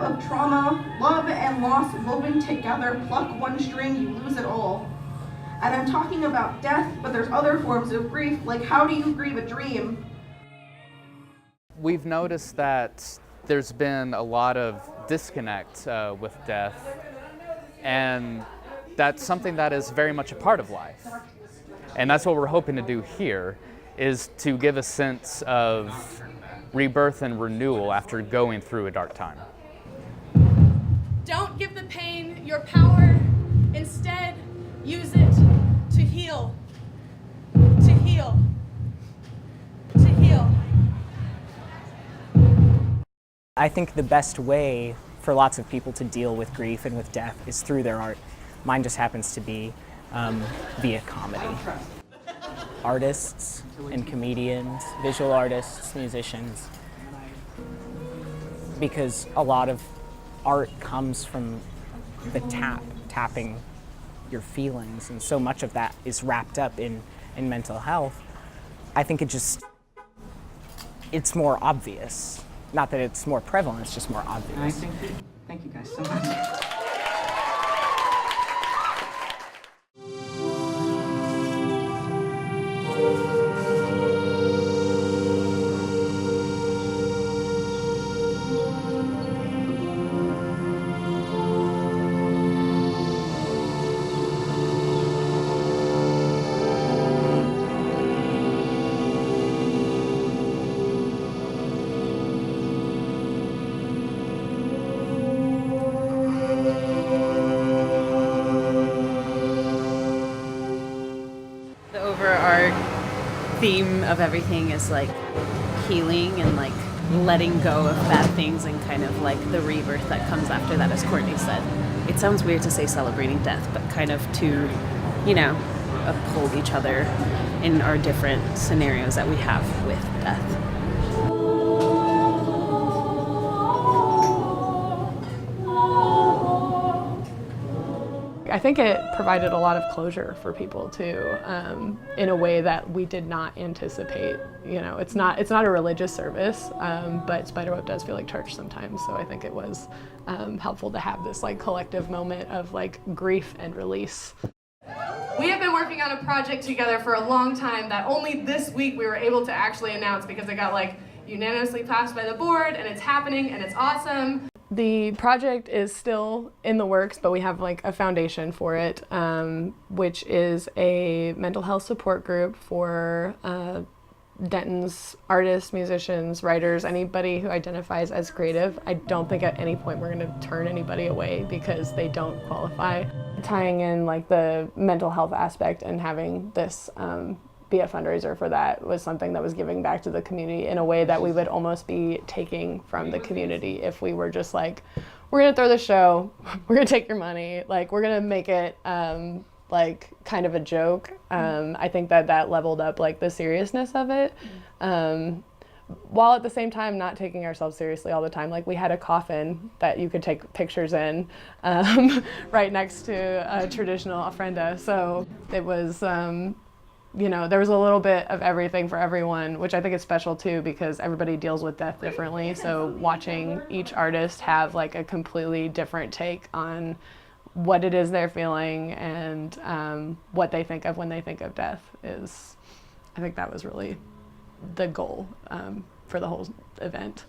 of trauma, love and loss woven together. Pluck one string, you lose it all. And I'm talking about death, but there's other forms of grief, like how do you grieve a dream? We've noticed that there's been a lot of disconnect with death, and that's something that is very much a part of life. And that's what we're hoping to do here, is to give a sense of rebirth and renewal after going through a dark time. Don't give the pain your power. Instead, use it to heal. To heal. To heal. I think the best way for lots of people to deal with grief and with death is through their art. Mine just happens to be via comedy. Artists and comedians, visual artists, musicians, because a lot of art comes from the tapping your feelings, and so much of that is wrapped up in mental health. I think it's more obvious. Not that it's more prevalent, it's just more obvious. Thank you guys so much. The overarching theme of everything is like healing and like letting go of bad things and kind of like the rebirth that comes after that, as Courtney said. It sounds weird to say celebrating death, but kind of to, you know, uphold each other in our different scenarios that we have with death. I think it provided a lot of closure for people too, in a way that we did not anticipate. You know, it's not a religious service, but Spiderweb does feel like church sometimes. So I think it was helpful to have this like collective moment of like grief and release. We have been working on a project together for a long time that only this week we were able to actually announce because it got like unanimously passed by the board, and it's happening and it's awesome. The project is still in the works, but we have like a foundation for it, which is a mental health support group for Denton's artists, musicians, writers, anybody who identifies as creative. I don't think at any point we're going to turn anybody away because they don't qualify. Tying in like the mental health aspect and having this be a fundraiser for that was something that was giving back to the community in a way that we would almost be taking from the community if we were just like, we're gonna throw the show, we're gonna take your money, like we're gonna make it like kind of a joke. I think that leveled up like the seriousness of it, while at the same time not taking ourselves seriously all the time. Like we had a coffin that you could take pictures in right next to a traditional ofrenda, so it was you know, there was a little bit of everything for everyone, which I think is special too because everybody deals with death differently. So watching each artist have like a completely different take on what it is they're feeling and what they think of when they think of death is, I think that was really the goal for the whole event.